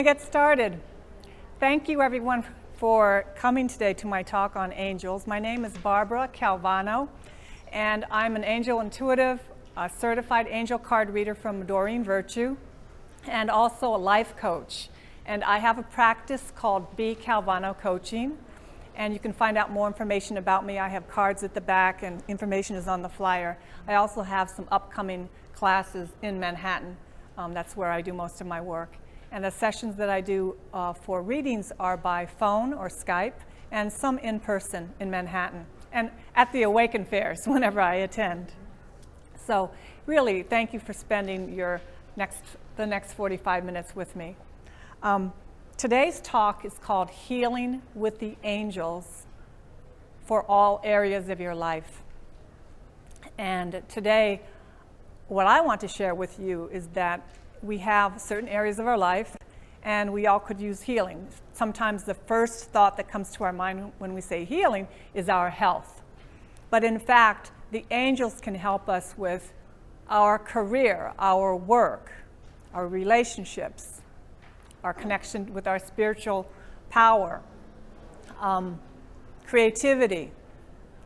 Get started. Thank you everyone for coming today to my talk on angels. My name is Barbara Calvano, and I'm an angel intuitive, a certified angel card reader from Doreen Virtue, and also a life coach. And I have a practice called B Calvano Coaching, and you can find out more information about me. I have cards at the back, and information is on the flyer. I also have some upcoming classes in Manhattan. That's where I do most of my work. And the sessions that I do for readings are by phone or Skype, and some in person in Manhattan, and at the Awaken fairs whenever I attend. So really, thank you for spending the next 45 minutes with me. Today's talk is called Healing with the Angels for All Areas of Your Life. And today, what I want to share with you is that we have certain areas of our life, and we all could use healing. Sometimes the first thought that comes to our mind when we say healing is our health. But in fact, the angels can help us with our career, our work, our relationships, our connection with our spiritual power, creativity.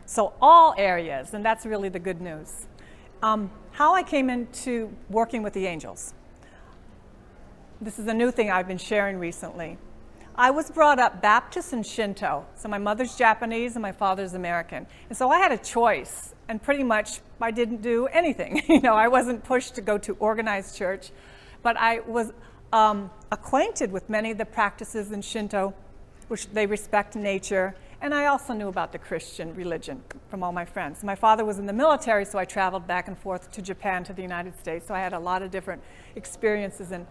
So all areas, and that's really the good news. How I came into working with the angels. This is a new thing I've been sharing recently. I was brought up Baptist and Shinto. So my mother's Japanese and my father's American. And so I had a choice, and pretty much I didn't do anything. I wasn't pushed to go to organized church, but I was acquainted with many of the practices in Shinto, which they respect nature, and I also knew about the Christian religion from all my friends. My father was in the military, so I traveled back and forth to Japan, to the United States, so I had a lot of different experiences and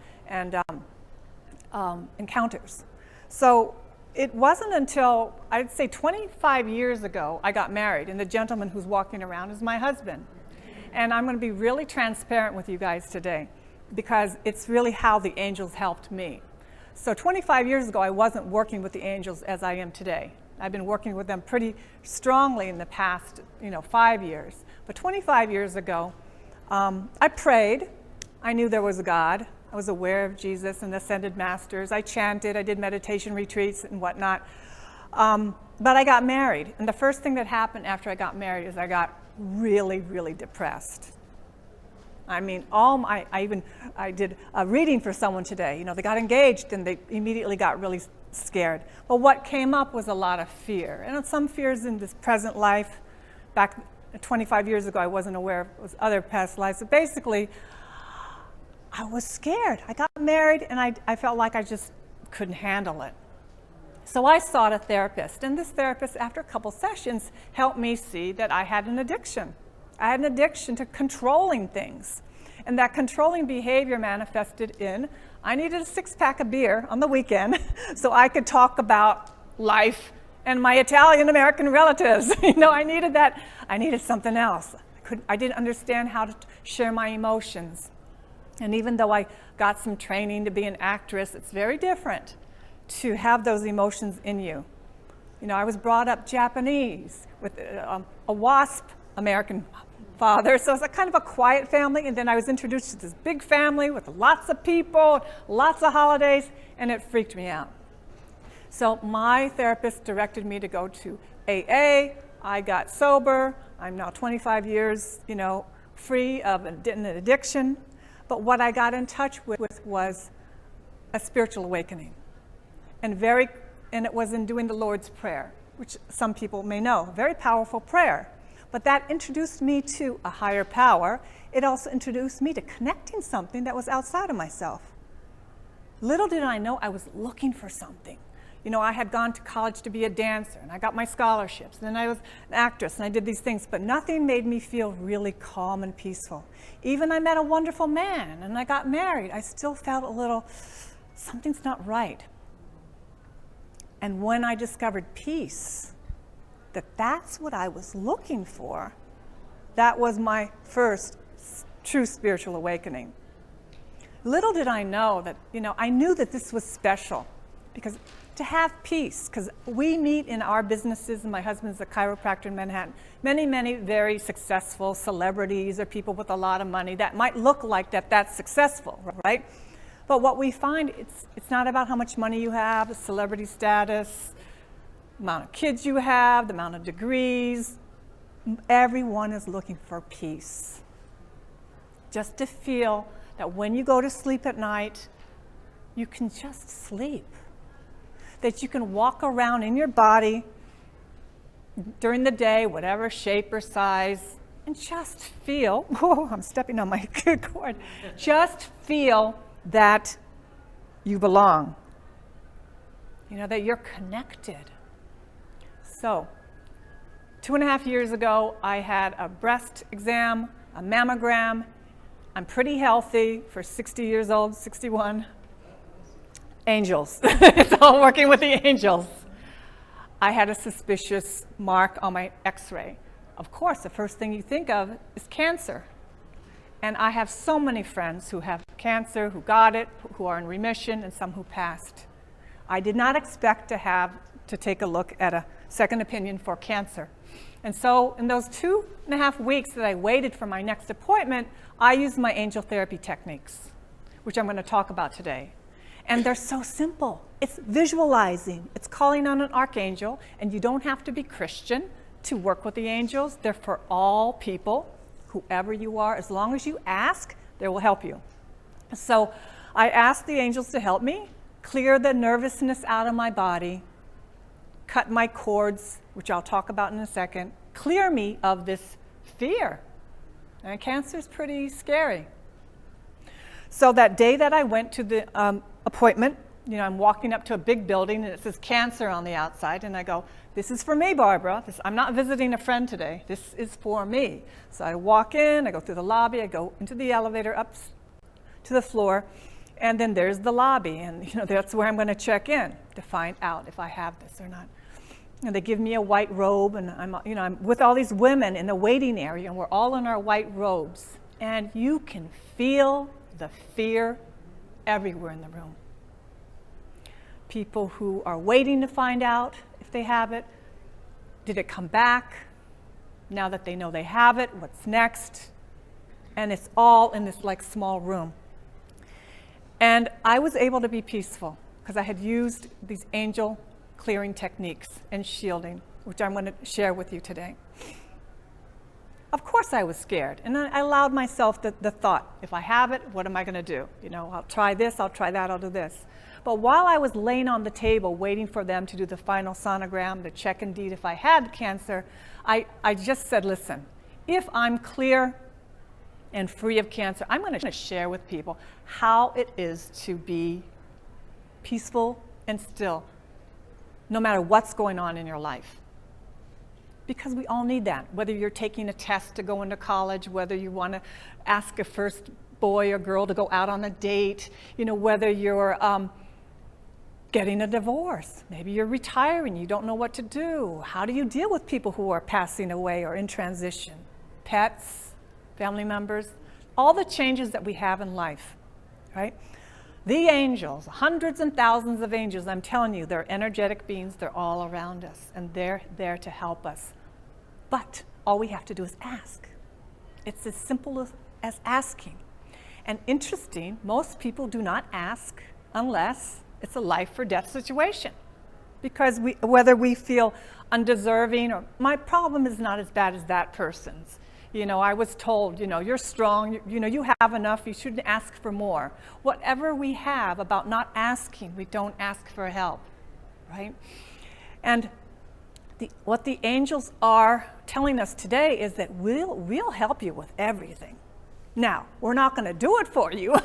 encounters. So it wasn't until, I'd say 25 years ago, I got married, and the gentleman who's walking around is my husband. And I'm going to be really transparent with you guys today, because it's really how the angels helped me. So 25 years ago, I wasn't working with the angels as I am today. I've been working with them pretty strongly in the past, 5 years. But 25 years ago, I prayed. I knew there was a God. I was aware of Jesus and the ascended masters. I chanted. I did meditation retreats and whatnot. But I got married. And the first thing that happened after I got married is I got really, really depressed. I mean, I did a reading for someone today. They got engaged and they immediately got really scared. But what came up was a lot of fear. And some fears in this present life. Back 25 years ago, I wasn't aware of other past lives. So basically, I was scared. I got married and I felt like I just couldn't handle it. So I sought a therapist. And this therapist, after a couple sessions, helped me see that I had an addiction. I had an addiction to controlling things. And that controlling behavior manifested in, I needed a 6-pack of beer on the weekend so I could talk about life and my Italian-American relatives. I needed that. I needed something else. I didn't understand how to share my emotions. And even though I got some training to be an actress, it's very different to have those emotions in you. I was brought up Japanese with a WASP American father, so it's a kind of a quiet family, and then I was introduced to this big family with lots of people, lots of holidays, and it freaked me out. So my therapist directed me to go to AA. I got sober. I'm now 25 years, free of an addiction. But what I got in touch with was a spiritual awakening, and it was in doing the Lord's Prayer, which some people may know, a very powerful prayer. But that introduced me to a higher power. It also introduced me to connecting something that was outside of myself. Little did I know I was looking for something. I had gone to college to be a dancer, and I got my scholarships, and then I was an actress, and I did these things, but nothing made me feel really calm and peaceful. Even I met a wonderful man, and I got married. I still felt a little, something's not right. And when I discovered peace, that's what I was looking for, that was my first true spiritual awakening. Little did I know that, I knew that this was special, because to have peace, because we meet in our businesses, and my husband's a chiropractor in Manhattan, many very successful celebrities or people with a lot of money that might look like that's successful, right? But what we find, it's not about how much money you have, the celebrity status, the amount of kids you have, the amount of degrees. Everyone is looking for peace. Just to feel that when you go to sleep at night, you can just sleep. That you can walk around in your body during the day, whatever shape or size, and just feel, oh, I'm stepping on my cord, just feel that you belong. You know, that you're connected. So, 2.5 years ago, I had a breast exam, a mammogram. I'm pretty healthy for 60 years old, 61. Angels. It's all working with the angels. I had a suspicious mark on my x-ray. Of course, the first thing you think of is cancer. And I have so many friends who have cancer, who got it, who are in remission, and some who passed. I did not expect to take a look at a second opinion for cancer. And so in those 2.5 weeks that I waited for my next appointment, I used my angel therapy techniques, which I'm going to talk about today. And they're so simple. It's visualizing. It's calling on an archangel, and you don't have to be Christian to work with the angels. They're for all people, whoever you are. As long as you ask, they will help you. So I asked the angels to help me clear the nervousness out of my body, cut my cords, which I'll talk about in a second, clear me of this fear. And cancer is pretty scary. So that day that I went to the appointment, you know, I'm walking up to a big building and it says cancer on the outside, and I go, this is for me, Barbara. I'm not visiting a friend today. This is for me. So I walk in, I go through the lobby, I go into the elevator up to the floor, and then there's the lobby, and you know, that's where I'm going to check in to find out if I have this or not. And they give me a white robe, and I'm with all these women in the waiting area, and we're all in our white robes, and you can feel the fear everywhere in the room. People who are waiting to find out if they have it. Did it come back? Now that they know they have it, what's next? And it's all in this like small room. And I was able to be peaceful because I had used these angel clearing techniques and shielding, which I'm going to share with you today. Of course I was scared, and I allowed myself the thought, if I have it, what am I going to do? You know, I'll try this, I'll try that, I'll do this. But while I was laying on the table waiting for them to do the final sonogram, to check indeed if I had cancer, I just said, listen, if I'm clear and free of cancer, I'm going to share with people how it is to be peaceful and still, no matter what's going on in your life. Because we all need that, whether you're taking a test to go into college, whether you want to ask a first boy or girl to go out on a date, you know, whether you're getting a divorce, maybe you're retiring, you don't know what to do. How do you deal with people who are passing away or in transition? Pets, family members, all the changes that we have in life, right? The angels, hundreds and thousands of angels, I'm telling you, they're energetic beings, they're all around us, and they're there to help us. But all we have to do is ask. It's as simple as asking. And interesting, most people do not ask unless it's a life or death situation. Because whether we feel undeserving or my problem is not as bad as that person's. You know, I was told, you know, you're strong, you know, you have enough, you shouldn't ask for more. Whatever we have about not asking, we don't ask for help, right? And what the angels are telling us today is that we'll help you with everything. Now, we're not going to do it for you,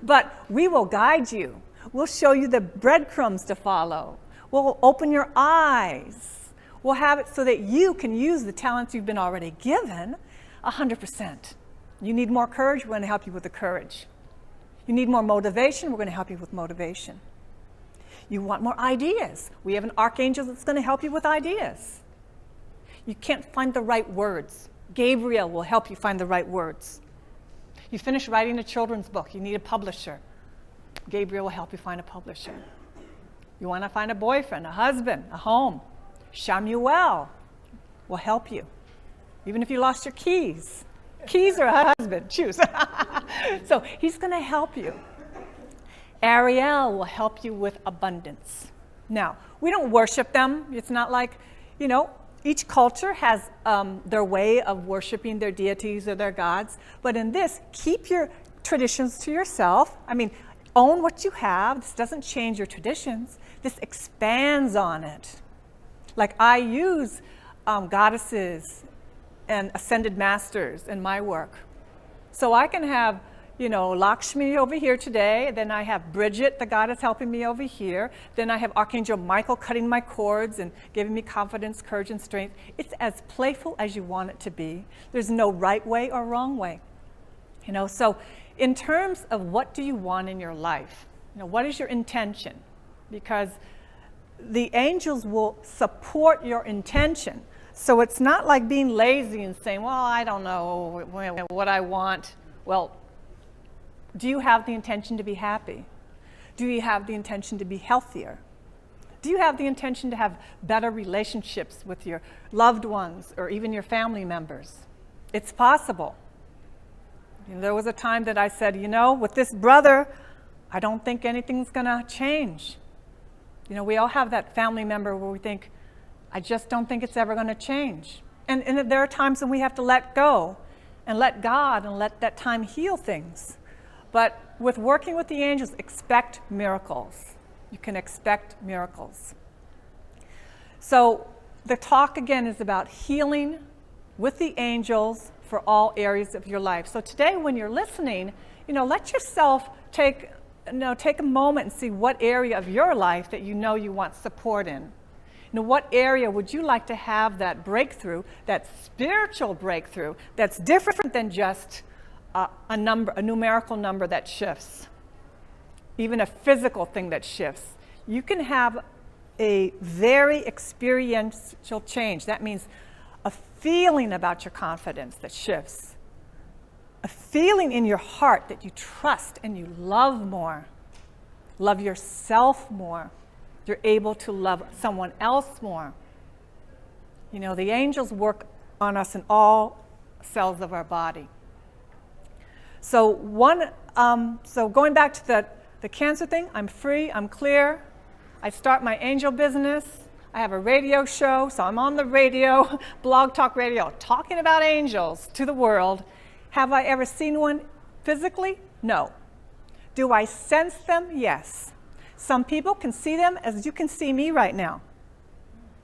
but we will guide you. We'll show you the breadcrumbs to follow. We'll open your eyes. We'll have it so that you can use the talents you've been already given 100%. You need more courage, we're going to help you with the courage. You need more motivation, we're going to help you with motivation. You want more ideas. We have an archangel that's going to help you with ideas. You can't find the right words. Gabriel will help you find the right words. You finish writing a children's book, you need a publisher. Gabriel will help you find a publisher. You want to find a boyfriend, a husband, a home. Shamuel will help you. Even if you lost your keys. Keys or a husband, choose. So he's going to help you. Ariel will help you with abundance. Now, we don't worship them. It's not like, you know, each culture has their way of worshiping their deities or their gods. But in this, keep your traditions to yourself. I mean, own what you have. This doesn't change your traditions. This expands on it. Like I use goddesses and ascended masters in my work. So I can have, you know, Lakshmi over here today, then I have Bridget, the goddess, helping me over here. Then I have Archangel Michael cutting my cords and giving me confidence, courage, and strength. It's as playful as you want it to be. There's no right way or wrong way. You know, so in terms of what do you want in your life, you know, what is your intention? Because the angels will support your intention. So it's not like being lazy and saying, well, I don't know what I want. Well, do you have the intention to be happy? Do you have the intention to be healthier? Do you have the intention to have better relationships with your loved ones or even your family members? It's possible. You know, there was a time that I said, you know, with this brother, I don't think anything's going to change. You know, we all have that family member where we think, I just don't think it's ever going to change. And there are times when we have to let go and let God and let that time heal things. But with working with the angels, expect miracles. You can expect miracles. So the talk again is about healing with the angels for all areas of your life. So today when you're listening, you know, let yourself take a moment and see what area of your life that you know you want support in. You know, what area would you like to have that breakthrough, that spiritual breakthrough that's different than just a numerical number that shifts, even a physical thing that shifts. You can have a very experiential change. That means a feeling about your confidence that shifts, a feeling in your heart that you trust and you love more, love yourself more. You're able to love someone else more. You know, the angels work on us in all cells of our body. So going back to the cancer thing, I'm free, I'm clear. I start my angel business. I have a radio show, so I'm on the radio, Blog Talk Radio, talking about angels to the world. Have I ever seen one physically? No. Do I sense them? Yes. Some people can see them as you can see me right now.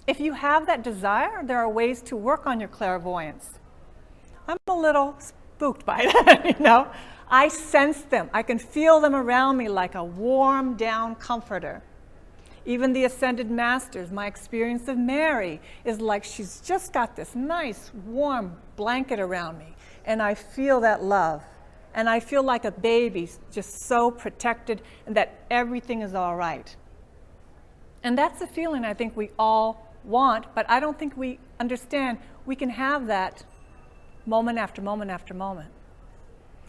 If you have that desire, there are ways to work on your clairvoyance. I'm a little spooked by that, you know. I sense them. I can feel them around me like a warm down comforter. Even the ascended masters, my experience of Mary is like she's just got this nice warm blanket around me, and I feel that love. And I feel like a baby, just so protected and that everything is all right. And that's a feeling I think we all want, but I don't think we understand we can have that moment after moment after moment.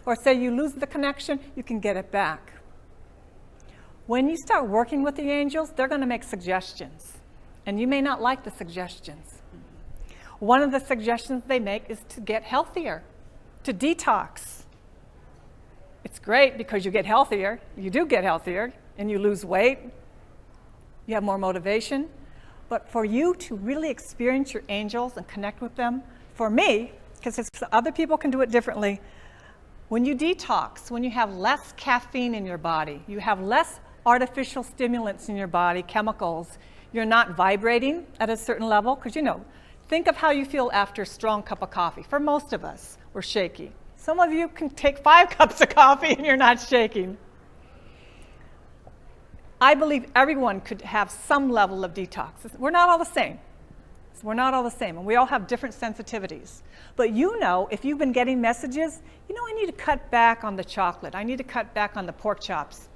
Or say you lose the connection, you can get it back. When you start working with the angels, they're going to make suggestions. And you may not like the suggestions. One of the suggestions they make is to get healthier, to detox. It's great because you get healthier. You do get healthier and you lose weight. You have more motivation. But for you to really experience your angels and connect with them, for me, because other people can do it differently, when you detox, when you have less caffeine in your body, you have less artificial stimulants in your body, chemicals, you're not vibrating at a certain level, because you know, think of how you feel after a strong cup of coffee. For most of us, we're shaky. Some of you can take 5 cups of coffee and you're not shaking. I believe everyone could have some level of detox. We're not all the same. We're not all the same, and we all have different sensitivities. But you know, if you've been getting messages, you know, I need to cut back on the chocolate. I need to cut back on the pork chops.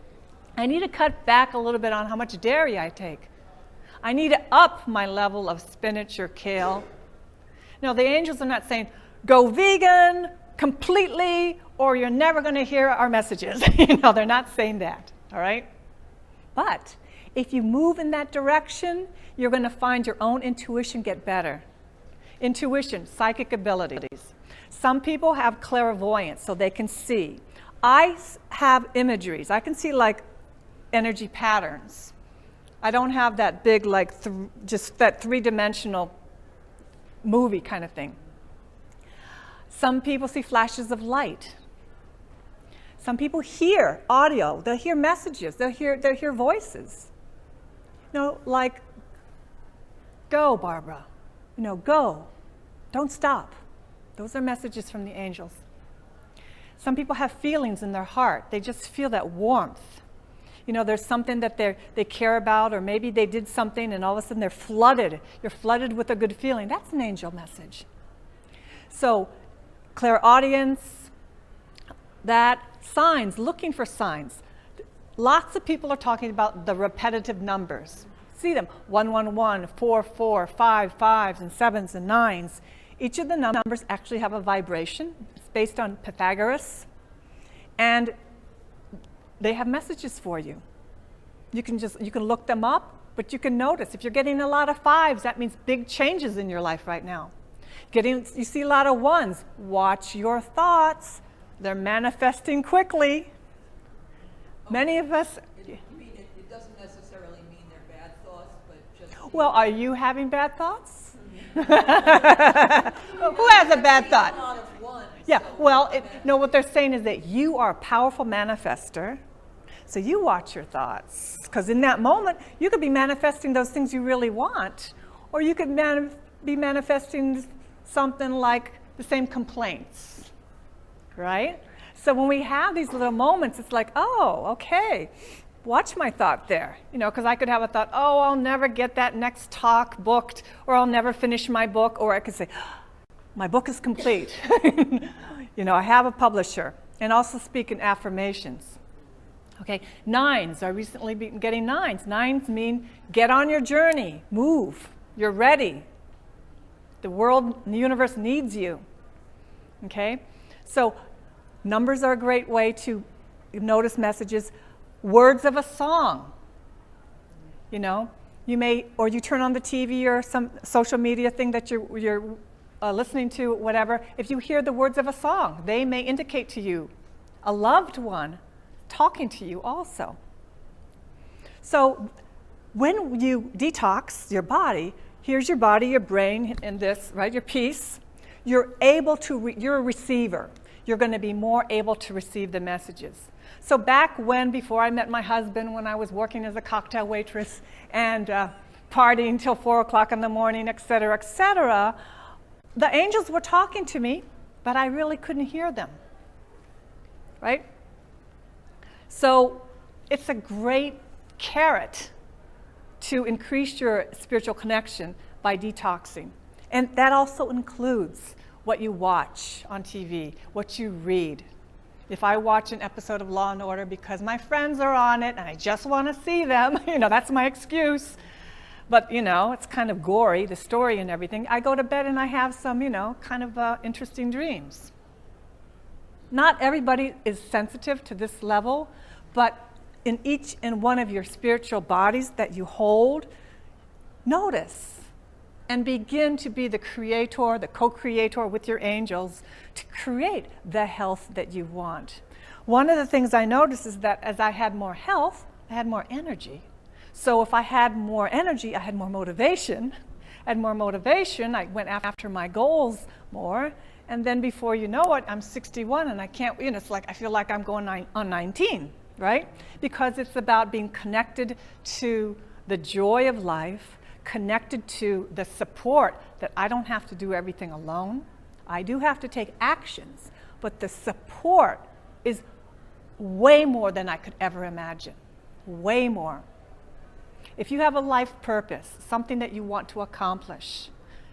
I need to cut back a little bit on how much dairy I take. I need to up my level of spinach or kale. No, the angels are not saying, go vegan completely, or you're never going to hear our messages. You know, they're not saying that, all right? But if you move in that direction, you're going to find your own intuition get better. Intuition, psychic abilities. Some people have clairvoyance, so they can see. I have imageries. I can see like energy patterns. I don't have that big, like, just that three-dimensional movie kind of thing. Some people see flashes of light. Some people hear audio. They'll hear messages. They'll hear voices. You know, like, go, Barbara. You know, go. Don't stop. Those are messages from the angels. Some people have feelings in their heart. They just feel that warmth. You know, there's something that they care about, or maybe they did something and all of a sudden they're flooded. You're flooded with a good feeling. That's an angel message. So, clairaudience, that, signs, looking for signs. Lots of people are talking about the repetitive numbers. See them, 111, 44, 5, 5s, and 7s and 9s. Each of the numbers actually have a vibration. It's based on Pythagoras. And they have messages for you. You can look them up, but you can notice if you're getting a lot of 5s, that means big changes in your life right now. You see a lot of 1s, watch your thoughts. They're manifesting quickly. Many of us. It doesn't necessarily mean they're bad thoughts, but just. Well, are you having bad thoughts? Who has a bad thought? A lot of ones, yeah. So Well, no. What they're saying is that you are a powerful manifester. So you watch your thoughts, because in that moment you could be manifesting those things you really want, or you could be manifesting something like the same complaints, right? So when we have these little moments, it's like, oh, okay, watch my thought there, you know, because I could have a thought, oh, I'll never get that next talk booked, or I'll never finish my book, or I could say, my book is complete. You know, I have a publisher, and also speak in affirmations. Okay, 9s. I recently been getting 9s. 9s mean get on your journey, move. You're ready. The world, the universe needs you. Okay, so numbers are a great way to notice messages. Words of a song. You know, you may, or you turn on the TV or some social media thing that you're listening to, whatever. If you hear the words of a song, they may indicate to you a loved one talking to you also. So when you detox your body, here's your body, your brain, and this, right, your peace, you're able to, you're a receiver. You're going to be more able to receive the messages. So back when, before I met my husband, when I was working as a cocktail waitress and partying till 4 o'clock in the morning, et cetera, the angels were talking to me, but I really couldn't hear them, right? So it's a great carrot to increase your spiritual connection by detoxing. And that also includes what you watch on TV, what you read. If I watch an episode of Law & Order because my friends are on it and I just want to see them, you know, that's my excuse. But, you know, it's kind of gory, the story and everything. I go to bed and I have some, you know, kind of interesting dreams. Not everybody is sensitive to this level, but in each and one of your spiritual bodies that you hold, notice and begin to be the creator, the co-creator with your angels to create the health that you want. One of the things I noticed is that as I had more health, I had more energy. So if I had more energy, I had more motivation. I had more motivation, I went after my goals more. And then before you know it, I'm 61 and I can't, you know, it's like I feel like I'm going on 19, right? Because it's about being connected to the joy of life, connected to the support that I don't have to do everything alone. I do have to take actions, but the support is way more than I could ever imagine, way more. If you have a life purpose, something that you want to accomplish,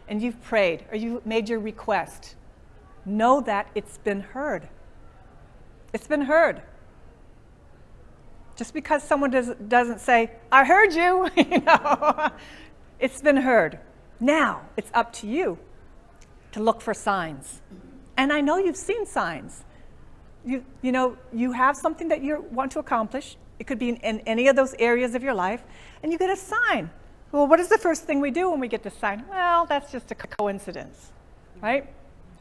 and you've prayed or you made your request, know that it's been heard. It's been heard. Just because someone doesn't say, I heard you, you know, it's been heard. Now, it's up to you to look for signs. And I know you've seen signs. You know, you have something that you want to accomplish. It could be in any of those areas of your life, and you get a sign. Well, what is the first thing we do when we get the sign? Well, that's just a coincidence, right?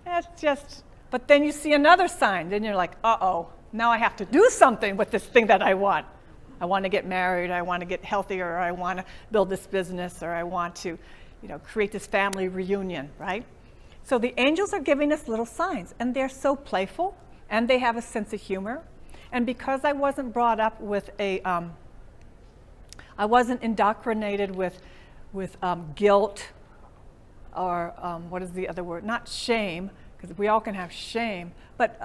That's just, but then you see another sign, then you're like, uh-oh, now I have to do something with this thing that I want. I want to get married, I want to get healthier, or I want to build this business, or I want to, create this family reunion, right? So the angels are giving us little signs, and they're so playful, and they have a sense of humor. And because I wasn't brought up with I wasn't indoctrinated with guilt, or what is the other word? Not shame, because we all can have shame, but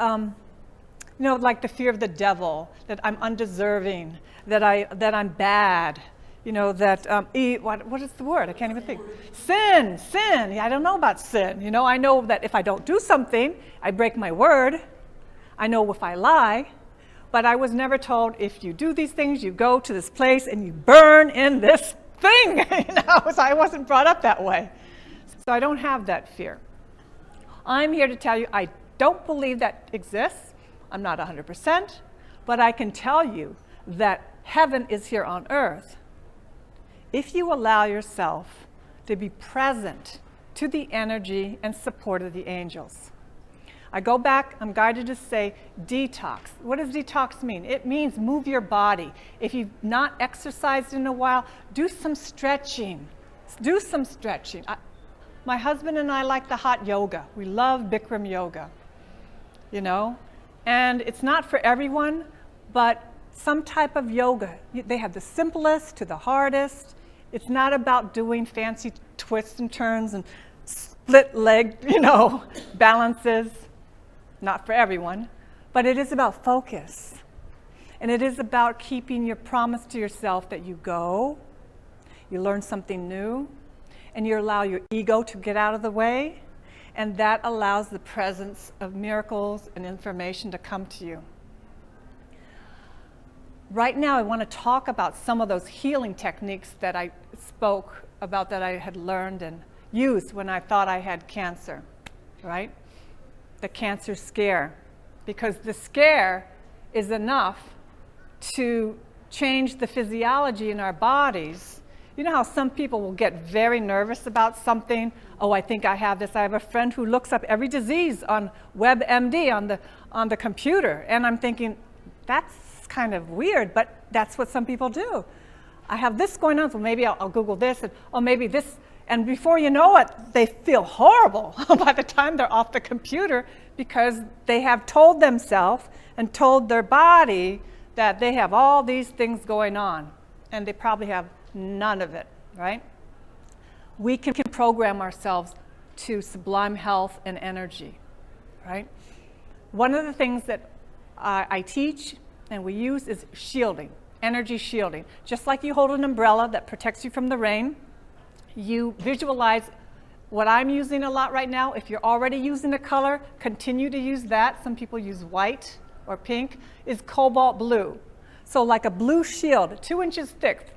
like the fear of the devil, that I'm undeserving, that I'm bad, what is the word? I can't even think. Sin. Yeah, I don't know about sin. I know that if I don't do something, I break my word. I know if I lie, but I was never told if you do these things, you go to this place and you burn in this thing. So I wasn't brought up that way. So I don't have that fear. I'm here to tell you I don't believe that exists. I'm not 100%, but I can tell you that heaven is here on earth if you allow yourself to be present to the energy and support of the angels. I go back, I'm guided to say detox. What does detox mean? It means move your body. If you've not exercised in a while, do some stretching. Do some stretching. My husband and I like the hot yoga. We love Bikram yoga, And it's not for everyone, but some type of yoga. They have the simplest to the hardest. It's not about doing fancy twists and turns and split leg, balances. Not for everyone, but it is about focus. And it is about keeping your promise to yourself that you go, you learn something new, and you allow your ego to get out of the way, and that allows the presence of miracles and information to come to you. Right now, I want to talk about some of those healing techniques that I spoke about, that I had learned and used when I thought I had cancer, right? The cancer scare, because the scare is enough to change the physiology in our bodies. You know how some people will get very nervous about something? Oh, I think I have this. I have a friend who looks up every disease on WebMD on the computer, and I'm thinking, that's kind of weird, but that's what some people do. I have this going on, so maybe I'll Google this, and oh, maybe this. And before you know it, they feel horrible by the time they're off the computer, because they have told themselves and told their body that they have all these things going on, and they probably have none of it, right? We can program ourselves to sublime health and energy, right? One of the things that I teach and we use is shielding, energy shielding. Just like you hold an umbrella that protects you from the rain, you visualize what I'm using a lot right now. If you're already using a color, continue to use that. Some people use white or pink, is cobalt blue. So like a blue shield, 2 inches thick,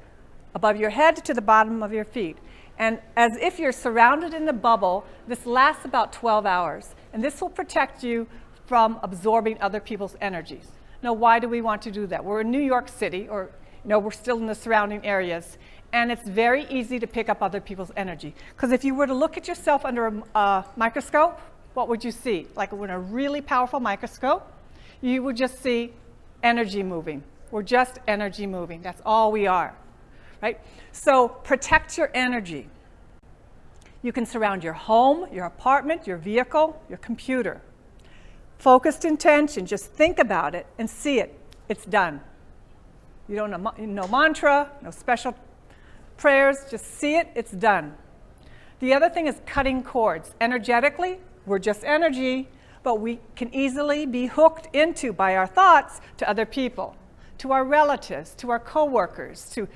above your head to the bottom of your feet. And as if you're surrounded in a bubble, this lasts about 12 hours. And this will protect you from absorbing other people's energies. Now, why do we want to do that? We're in New York City, or we're still in the surrounding areas. And it's very easy to pick up other people's energy. Because if you were to look at yourself under a microscope, what would you see? Like with a really powerful microscope, you would just see energy moving. We're just energy moving. That's all we are, right? So protect your energy. You can surround your home, your apartment, your vehicle, your computer. Focused intention, just think about it and see it. It's done. You don't know, no mantra, no special prayers, just see it, it's done. The other thing is cutting cords. Energetically, we're just energy, but we can easily be hooked into by our thoughts to other people, to our relatives, to our coworkers, to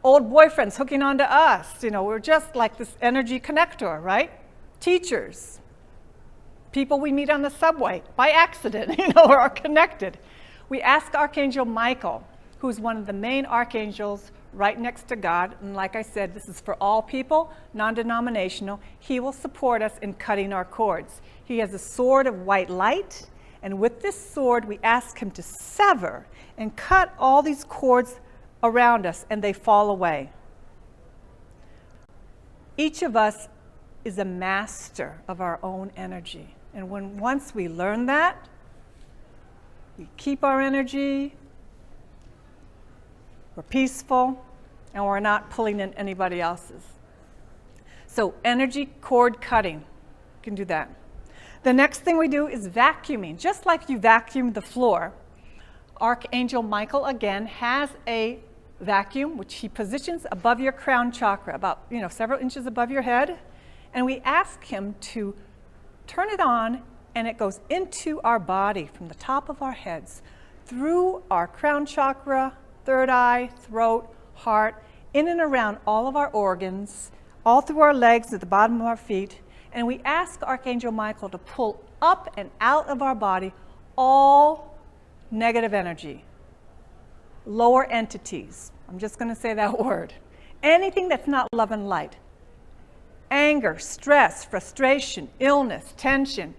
old boyfriends hooking onto us. We're just like this energy connector, right? Teachers, people we meet on the subway by accident, are connected. We ask Archangel Michael, who's one of the main archangels right next to God, and like I said, this is for all people, non-denominational. He will support us in cutting our cords. He has a sword of white light, and with this sword, we ask him to sever and cut all these cords around us, and they fall away. Each of us is a master of our own energy, and once we learn that, we keep our energy, we're peaceful, and we're not pulling in anybody else's. So energy cord cutting, you can do that. The next thing we do is vacuuming. Just like you vacuum the floor, Archangel Michael, again, has a vacuum, which he positions above your crown chakra, about several inches above your head. And we ask him to turn it on, and it goes into our body from the top of our heads, through our crown chakra, third eye, throat, heart, in and around all of our organs, all through our legs at the bottom of our feet. And we ask Archangel Michael to pull up and out of our body all negative energy, lower entities. I'm just going to say that word. Anything that's not love and light. Anger, stress, frustration, illness, tension,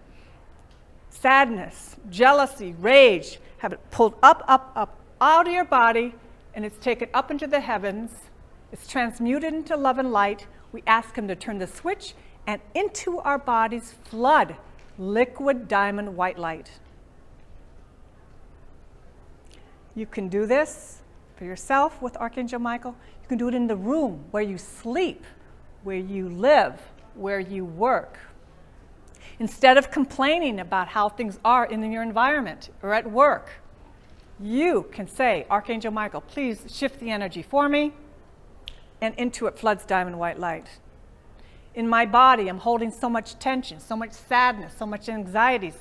sadness, jealousy, rage. Have it pulled up, up, up out of your body, and it's taken up into the heavens. It's transmuted into love and light. We ask him to turn the switch, and into our bodies flood liquid diamond white light. You can do this for yourself with Archangel Michael. You can do it in the room where you sleep, where you live, where you work. Instead of complaining about how things are in your environment or at work, you can say, Archangel Michael, please shift the energy for me, and into it floods diamond white light. In my body, I'm holding so much tension, so much sadness, so much anxieties.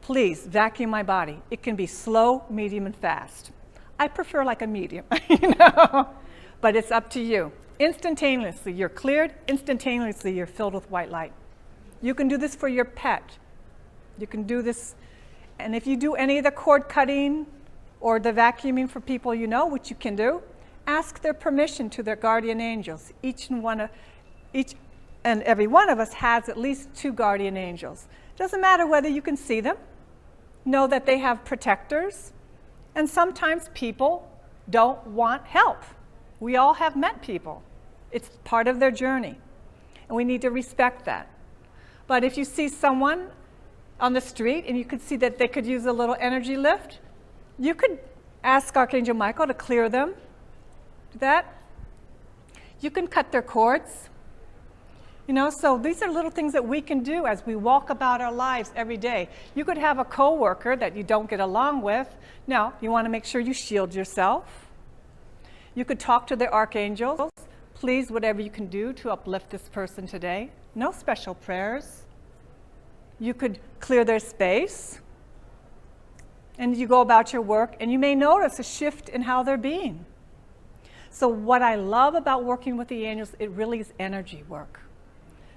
Please vacuum my body. It can be slow, medium, and fast. I prefer like a medium, but it's up to you. Instantaneously, you're cleared. Instantaneously, you're filled with white light. You can do this for your pet. You can do this, and if you do any of the cord cutting or the vacuuming for people you know, which you can do, ask their permission to their guardian angels. Each and every one of us has at least 2 guardian angels. Doesn't matter whether you can see them. Know that they have protectors, and sometimes people don't want help. We all have met people. It's part of their journey, and we need to respect that. But if you see someone on the street and you could see that they could use a little energy lift, you could ask Archangel Michael to clear them. Do that. You can cut their cords. So these are little things that we can do as we walk about our lives every day. You could have a coworker that you don't get along with. Now, you want to make sure you shield yourself. You could talk to the archangels. Please, whatever you can do to uplift this person today. No special prayers. You could clear their space. And you go about your work, and you may notice a shift in how they're being. So what I love about working with the angels, it really is energy work.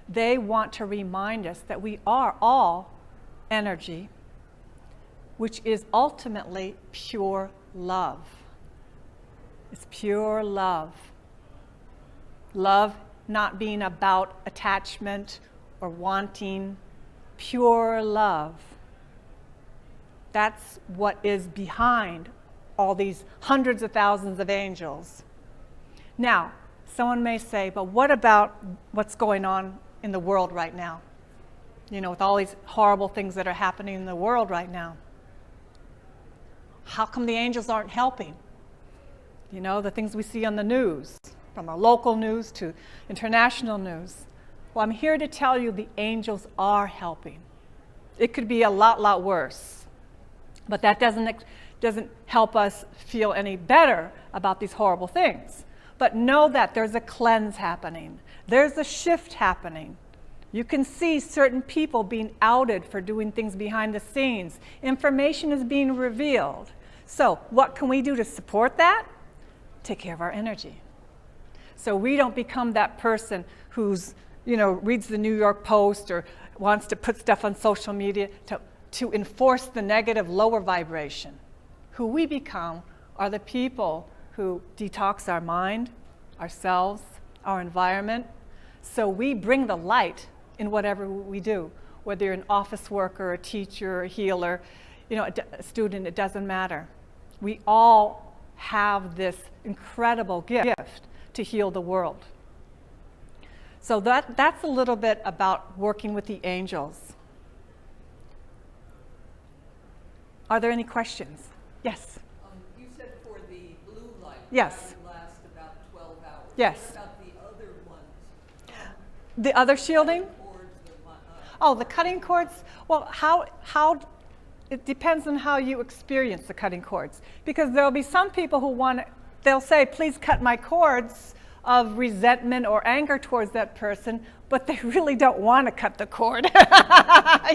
They want to remind us that we are all energy, which is ultimately pure love. It's pure love. Love not being about attachment or wanting, pure love. That's what is behind all these hundreds of thousands of angels. Now, someone may say, but what about what's going on in the world right now? With all these horrible things that are happening in the world right now. How come the angels aren't helping? The things we see on the news, from our local news to international news. Well, I'm here to tell you the angels are helping. It could be a lot worse. But that doesn't help us feel any better about these horrible things. But know that there's a cleanse happening. There's a shift happening. You can see certain people being outed for doing things behind the scenes. Information is being revealed. So what can we do to support that? Take care of our energy. So we don't become that person who's, reads the New York Post or wants to put stuff on social media to enforce the negative lower vibration. Who we become are the people who detox our mind, ourselves, our environment. So we bring the light in whatever we do, whether you're an office worker, a teacher, a healer, a student, it doesn't matter. We all have this incredible gift to heal the world. So that's a little bit about working with the angels. Are there any questions? Yes? You said for the blue light, Yes. That would last about 12 hours. Yes. What about the other ones? The other shielding? Cords, Oh, the cutting cords? Well, it depends on how you experience the cutting cords. Because there'll be some people who they'll say, please cut my cords of resentment or anger towards that person, but they really don't want to cut the cord.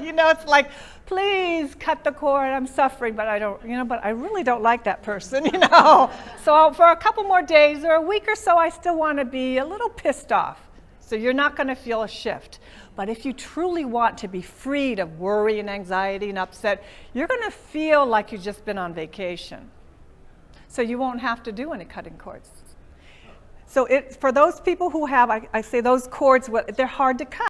You know, it's like, please cut the cord, I'm suffering, but I don't, you know, but I really don't like that person, you know. So for a couple more days or a week or so, I still want to be a little pissed off. So you're not going to feel a shift. But if you truly want to be freed of worry and anxiety and upset, you're going to feel like you've just been on vacation. So you won't have to do any cutting cords. So for those people who have, I say those cords, they're hard to cut.